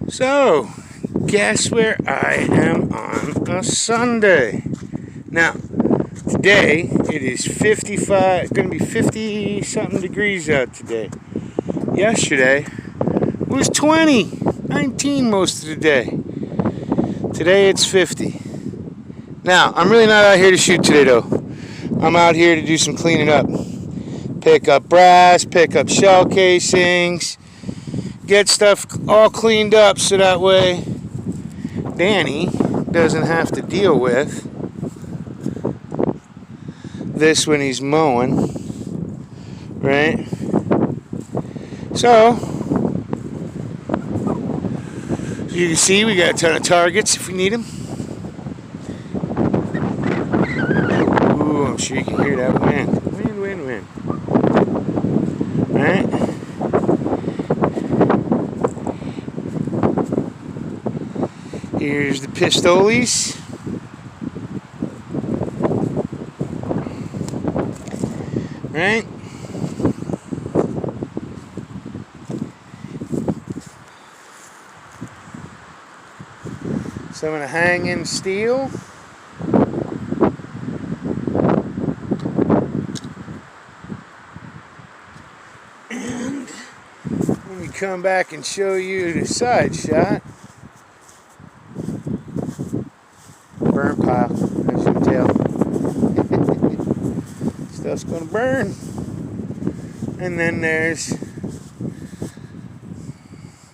So, guess where I am on a Sunday? Now, today it is 55, going to be 50 something degrees out today. Yesterday it was 20, 19 most of the day. Today it's 50. Now, I'm really not out here to shoot today though. I'm out here to do some cleaning up. Pick up brass, pick up shell casings, get stuff all cleaned up so that way Danny doesn't have to deal with this when he's mowing, right? So, you can see we got a ton of targets if we need them. Ooh, I'm sure you can hear that wind. Wind. Right? Here's the pistoles. Right? Some of the hanging steel. And let me come back and show you the side shot. Burn pile, as you can tell. Stuff's gonna burn. And then there's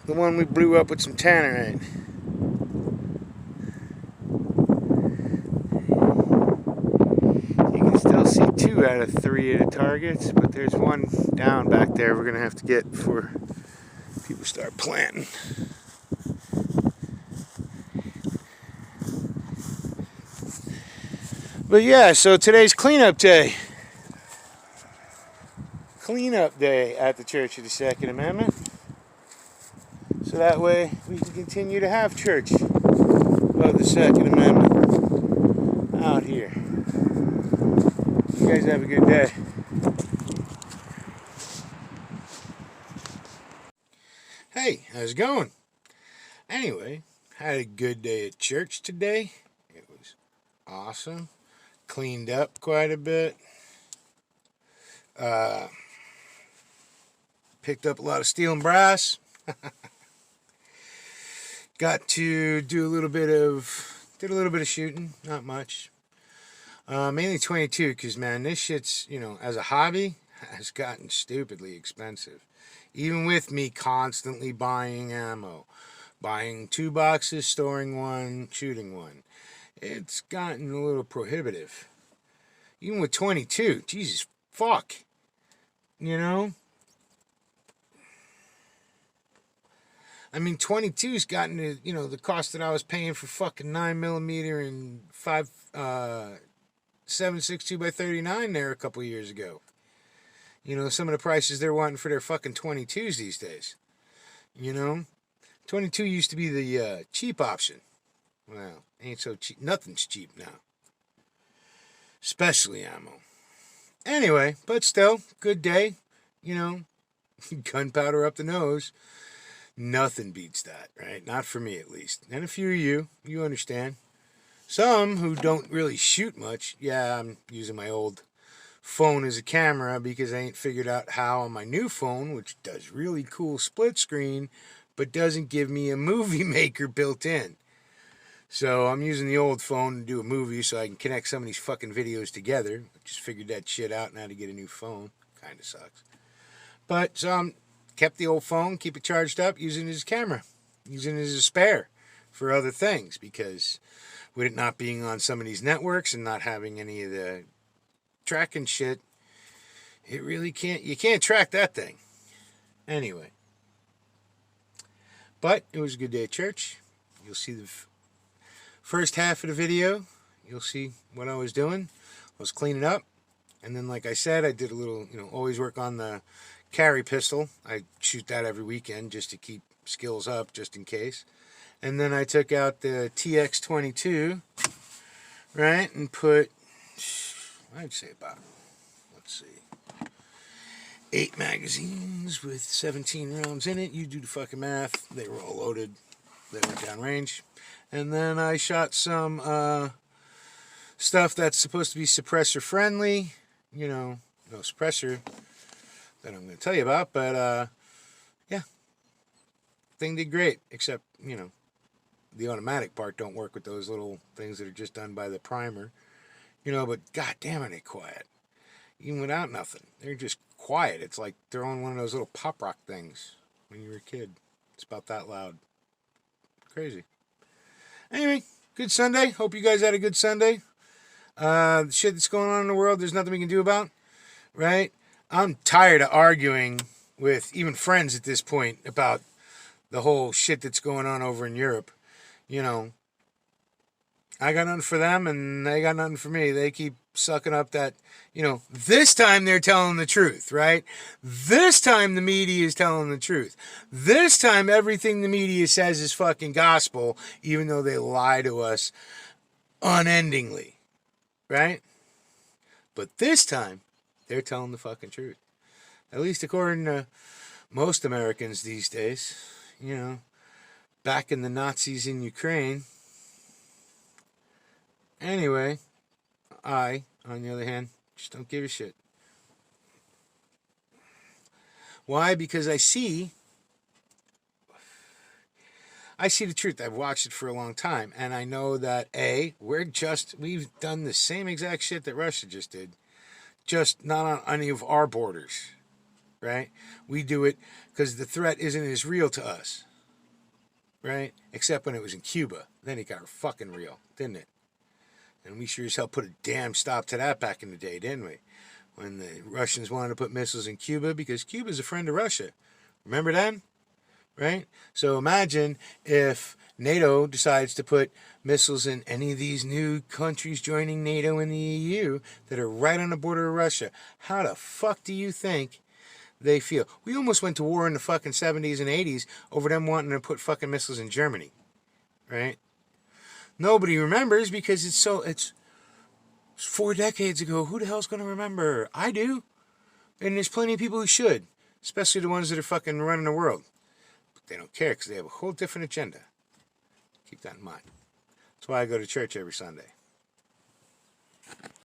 the one we blew up with some tannerite. You can still see 2 out of 3 of the targets, but there's one down back there we're gonna have to get before people start planting. But yeah, so today's cleanup day. Cleanup day at the Church of the Second Amendment. So that way we can continue to have church of the Second Amendment out here. You guys have a good day. Hey, how's it going? Anyway, had a good day at church today. It was awesome. Cleaned up quite a bit. Picked up a lot of steel and brass. Got to do a little bit of shooting, not much. Mainly 22, because man, this shit's, as a hobby, has gotten stupidly expensive. Even with me constantly buying ammo, buying 2 boxes, storing 1, shooting 1, it's gotten a little prohibitive. Even with 22, Jesus fuck, I mean, 22's gotten to, the cost that I was paying for fucking 9mm and 7.62 by 39 there a couple years ago. Some of the prices they're wanting for their fucking 22s these days. 22 used to be the cheap option. Well, ain't so cheap. Nothing's cheap now. Especially ammo. Anyway, but still, good day. Gunpowder up the nose. Nothing beats that, right? Not for me, at least. And a few of you understand. Some who don't really shoot much, yeah, I'm using my old phone as a camera because I ain't figured out how on my new phone, which does really cool split screen, but doesn't give me a movie maker built in. So I'm using the old phone to do a movie so I can connect some of these fucking videos together. I just figured that shit out now to get a new phone. Kind of sucks. But so kept the old phone, keep it charged up, using it as a camera, using it as a spare for other things, because with it not being on some of these networks and not having any of the tracking shit, it really you can't track that thing. Anyway. But it was a good day at church. You'll see the first half of the video. You'll see what I was doing. I was cleaning up. And then, like I said, I did a little, always work on the carry pistol. I shoot that every weekend just to keep skills up, just in case. And then I took out the TX22, right, and put, I'd say about, let's see, 8 magazines with 17 rounds in it. You do the fucking math. They were all loaded. that went downrange. And then I shot some stuff that's supposed to be suppressor friendly. You know, no suppressor that I'm going to tell you about. But yeah, thing did great. Except, you know, the automatic part don't work with those little things that are just done by the primer. You know, but god damn it, they're quiet. Even without nothing. They're just quiet. It's like throwing one of those little pop rock things when you were a kid. It's about that loud. Crazy. Anyway, good Sunday. Hope you guys had a good Sunday. The shit that's going on in the world, there's nothing we can do about. Right? I'm tired of arguing with even friends at this point about the whole shit that's going on over in Europe. You know, I got nothing for them and they got nothing for me. They keep sucking up that, you know, this time they're telling the truth, right? This time the media is telling the truth. This time everything the media says is fucking gospel, even though they lie to us unendingly, right? But this time they're telling the fucking truth. At least according to most Americans these days, you know, back in the Nazis in Ukraine. Anyway, I, on the other hand, just don't give a shit. Why? Because I see the truth. I've watched it for a long time, and I know that we've done the same exact shit that Russia just did, just not on any of our borders, right? We do it because the threat isn't as real to us, right? Except when it was in Cuba. Then it got fucking real, didn't it? And we sure as hell put a damn stop to that back in the day, didn't we? When the Russians wanted to put missiles in Cuba, because Cuba's a friend of Russia. Remember then? Right? So imagine if NATO decides to put missiles in any of these new countries joining NATO and the EU that are right on the border of Russia. How the fuck do you think they feel? We almost went to war in the fucking 70s and 80s over them wanting to put fucking missiles in Germany. Right? Nobody remembers because it's 4 decades ago. Who the hell's going to remember? I do. And there's plenty of people who should. Especially the ones that are fucking running the world. But they don't care because they have a whole different agenda. Keep that in mind. That's why I go to church every Sunday.